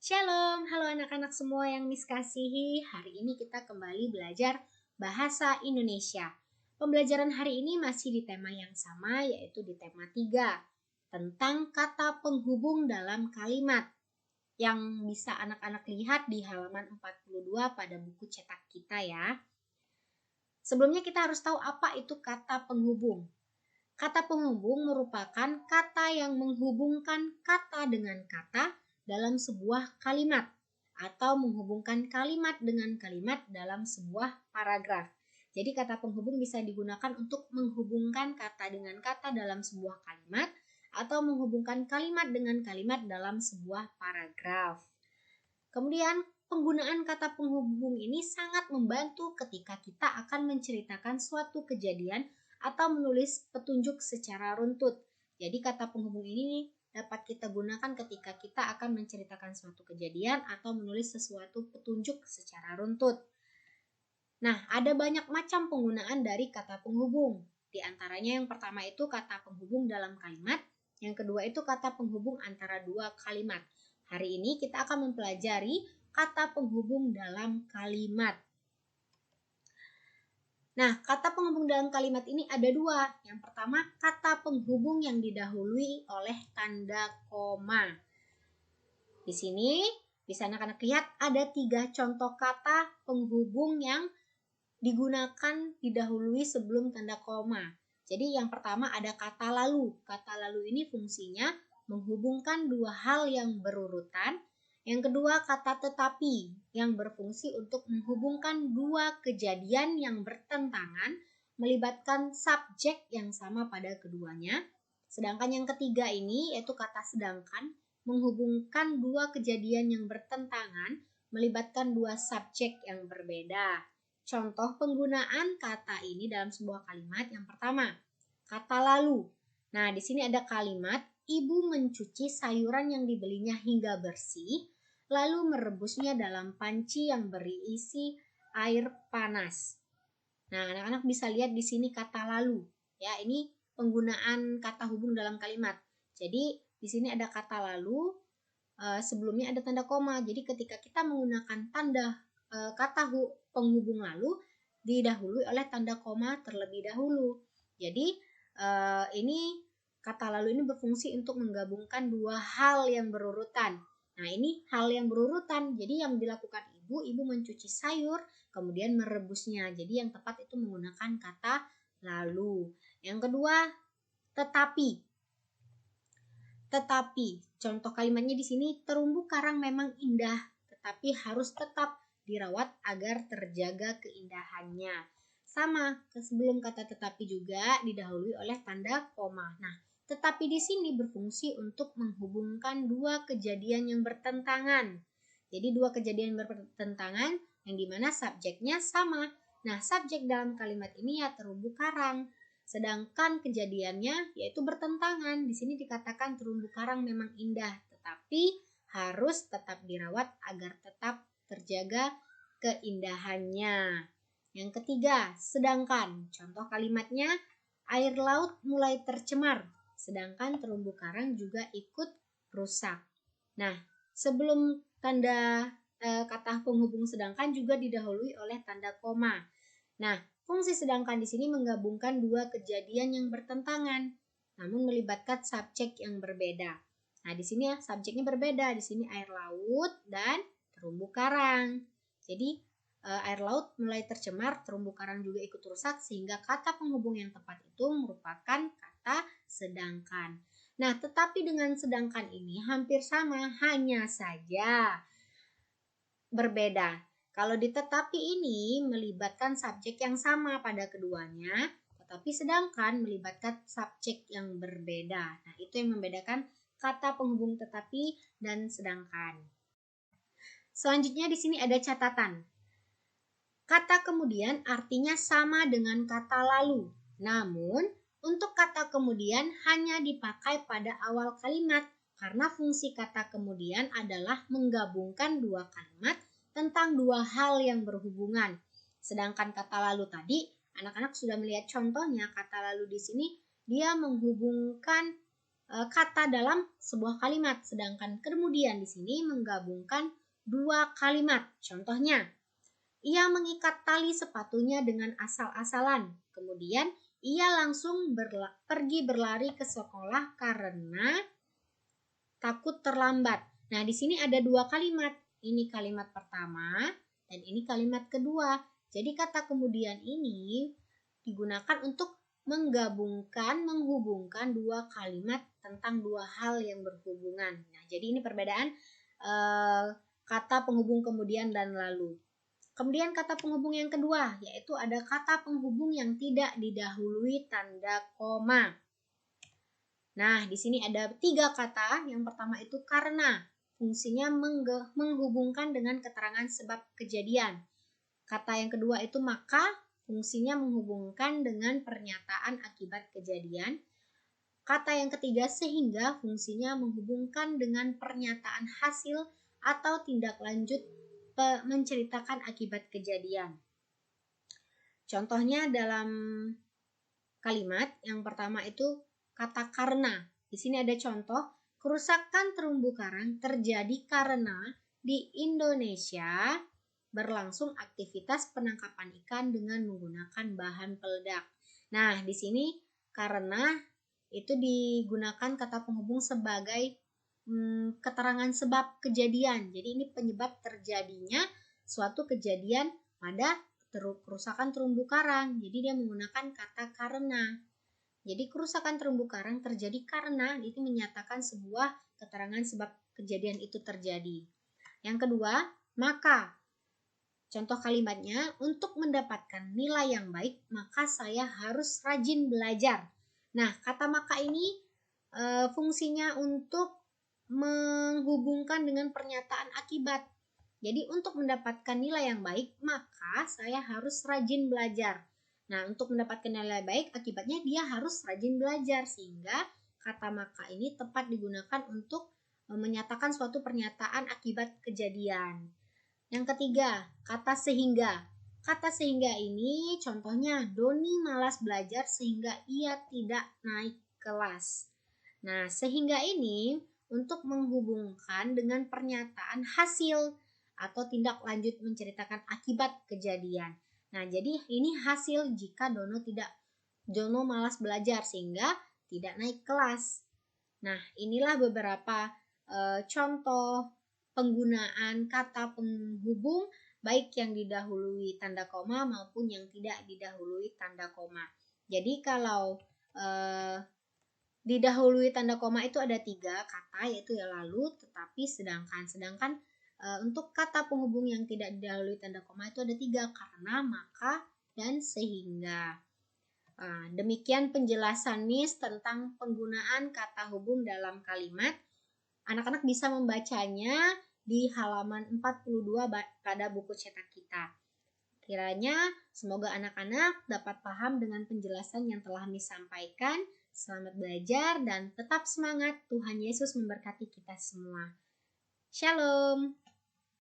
Shalom, halo anak-anak semua yang Miss kasihi. Hari ini kita kembali belajar bahasa Indonesia. Pembelajaran hari ini masih di tema yang sama, yaitu di tema 3, tentang kata penghubung dalam kalimat, yang bisa anak-anak lihat di halaman 42 pada buku cetak kita ya. Sebelumnya kita harus tahu apa itu kata penghubung. Kata penghubung merupakan kata yang menghubungkan kata dengan kata dalam sebuah kalimat atau menghubungkan kalimat dengan kalimat dalam sebuah paragraf. Jadi kata penghubung bisa digunakan untuk menghubungkan kata dengan kata dalam sebuah kalimat atau menghubungkan kalimat dengan kalimat dalam sebuah paragraf. Kemudian penggunaan kata penghubung ini sangat membantu ketika kita akan menceritakan suatu kejadian atau menulis petunjuk secara runtut. Jadi kata penghubung ini dapat kita gunakan ketika kita akan menceritakan suatu kejadian atau menulis sesuatu petunjuk secara runtut. Nah, ada banyak macam penggunaan dari kata penghubung. Di antaranya yang pertama itu kata penghubung dalam kalimat, yang kedua itu kata penghubung antara dua kalimat. Hari ini kita akan mempelajari kata penghubung dalam kalimat. Nah, kata penghubung dalam kalimat ini ada dua. Yang pertama, kata penghubung yang didahului oleh tanda koma. Di sini bisa anak-anak lihat ada 3 contoh kata penghubung yang digunakan didahului sebelum tanda koma. Jadi yang pertama ada kata lalu. Kata lalu ini fungsinya menghubungkan dua hal yang berurutan. Yang kedua kata tetapi yang berfungsi untuk menghubungkan dua kejadian yang bertentangan melibatkan subjek yang sama pada keduanya. Sedangkan yang ketiga ini yaitu kata sedangkan menghubungkan dua kejadian yang bertentangan melibatkan dua subjek yang berbeda. Contoh penggunaan kata ini dalam sebuah kalimat yang pertama, kata lalu. Nah, di sini ada kalimat, ibu mencuci sayuran yang dibelinya hingga bersih, lalu merebusnya dalam panci yang berisi air panas. Nah, anak-anak bisa lihat di sini kata lalu. Ya, ini penggunaan kata hubung dalam kalimat. Jadi, di sini ada kata lalu, sebelumnya ada tanda koma. Jadi, ketika kita menggunakan kata penghubung lalu didahului oleh tanda koma terlebih dahulu. Jadi ini kata lalu ini berfungsi untuk menggabungkan dua hal yang berurutan. Nah, ini hal yang berurutan. Jadi yang dilakukan ibu mencuci sayur, kemudian merebusnya. Jadi yang tepat itu menggunakan kata lalu. Yang kedua, tetapi. Tetapi, contoh kalimatnya di sini, terumbu karang memang indah, tetapi harus tetap dirawat agar terjaga keindahannya. Sama, sebelum kata tetapi juga didahului oleh tanda koma. Nah, tetapi di sini berfungsi untuk menghubungkan dua kejadian yang bertentangan. Jadi dua kejadian bertentangan yang dimana subjeknya sama. Nah, subjek dalam kalimat ini ya terumbu karang. Sedangkan kejadiannya yaitu bertentangan. Di sini dikatakan terumbu karang memang indah, tetapi harus tetap dirawat agar tetap terjaga keindahannya. Yang ketiga, sedangkan. Contoh kalimatnya, air laut mulai tercemar, sedangkan terumbu karang juga ikut rusak. Nah, sebelum kata penghubung sedangkan juga didahului oleh tanda koma. Nah, fungsi sedangkan di sini menggabungkan dua kejadian yang bertentangan, namun melibatkan subjek yang berbeda. Nah, di sini subjeknya berbeda. Di sini air laut dan terumbu karang. Jadi, air laut mulai tercemar, terumbu karang juga ikut rusak, sehingga kata penghubung yang tepat itu merupakan kata sedangkan. Nah, tetapi dengan sedangkan ini hampir sama, hanya saja berbeda. Kalau di tetapi ini melibatkan subjek yang sama pada keduanya, tetapi sedangkan melibatkan subjek yang berbeda. Nah, itu yang membedakan kata penghubung tetapi dan sedangkan. Selanjutnya di sini ada catatan. Kata kemudian artinya sama dengan kata lalu. Namun, untuk kata kemudian hanya dipakai pada awal kalimat karena fungsi kata kemudian adalah menggabungkan dua kalimat tentang dua hal yang berhubungan. Sedangkan kata lalu tadi, anak-anak sudah melihat contohnya. Kata lalu di sini dia menghubungkan kata dalam sebuah kalimat, sedangkan kemudian di sini menggabungkan dua kalimat. Contohnya, ia mengikat tali sepatunya dengan asal-asalan. Kemudian ia langsung pergi berlari ke sekolah karena takut terlambat. Nah, di sini ada dua kalimat. Ini kalimat pertama dan ini kalimat kedua. Jadi kata kemudian ini digunakan untuk menghubungkan dua kalimat tentang dua hal yang berhubungan. Nah, jadi ini perbedaan kata penghubung kemudian dan lalu. Kemudian kata penghubung yang kedua, yaitu ada kata penghubung yang tidak didahului tanda koma. Nah, di sini ada tiga kata. Yang pertama itu karena, fungsinya menghubungkan dengan keterangan sebab kejadian. Kata yang kedua itu maka, fungsinya menghubungkan dengan pernyataan akibat kejadian. Kata yang ketiga sehingga, fungsinya menghubungkan dengan pernyataan hasil atau tindak lanjut menceritakan akibat kejadian. Contohnya dalam kalimat yang pertama itu kata karena. Di sini ada contoh, kerusakan terumbu karang terjadi karena di Indonesia berlangsung aktivitas penangkapan ikan dengan menggunakan bahan peledak. Nah, di sini karena itu digunakan kata penghubung sebagai keterangan sebab kejadian. Jadi ini penyebab terjadinya suatu kejadian pada kerusakan terumbu karang. Jadi dia menggunakan kata karena. Jadi kerusakan terumbu karang terjadi karena itu menyatakan sebuah keterangan sebab kejadian itu terjadi. Yang kedua, maka. Contoh kalimatnya, untuk mendapatkan nilai yang baik, maka saya harus rajin belajar. Nah, kata maka ini fungsinya untuk menghubungkan dengan pernyataan akibat. Jadi untuk mendapatkan nilai yang baik, maka saya harus rajin belajar. Nah, untuk mendapatkan nilai baik, akibatnya dia harus rajin belajar, sehingga kata maka ini tepat digunakan untuk menyatakan suatu pernyataan akibat kejadian. Yang ketiga, kata sehingga. Kata sehingga ini contohnya, Doni malas belajar sehingga ia tidak naik kelas. Nah, sehingga ini untuk menghubungkan dengan pernyataan hasil atau tindak lanjut menceritakan akibat kejadian. Nah, jadi ini hasil jika Dono malas belajar sehingga tidak naik kelas. Nah, inilah beberapa contoh penggunaan kata penghubung baik yang didahului tanda koma maupun yang tidak didahului tanda koma. Jadi kalau didahului tanda koma itu ada tiga kata, yaitu ya lalu, tetapi, sedangkan untuk kata penghubung yang tidak didahului tanda koma itu ada tiga, karena, maka, dan sehingga. Demikian penjelasan Miss tentang penggunaan kata hubung dalam kalimat. Anak-anak bisa membacanya di halaman 42 pada buku cetak kita. Kiranya semoga anak-anak dapat paham dengan penjelasan yang telah Miss sampaikan. Selamat belajar dan tetap semangat. Tuhan Yesus memberkati kita semua. Shalom.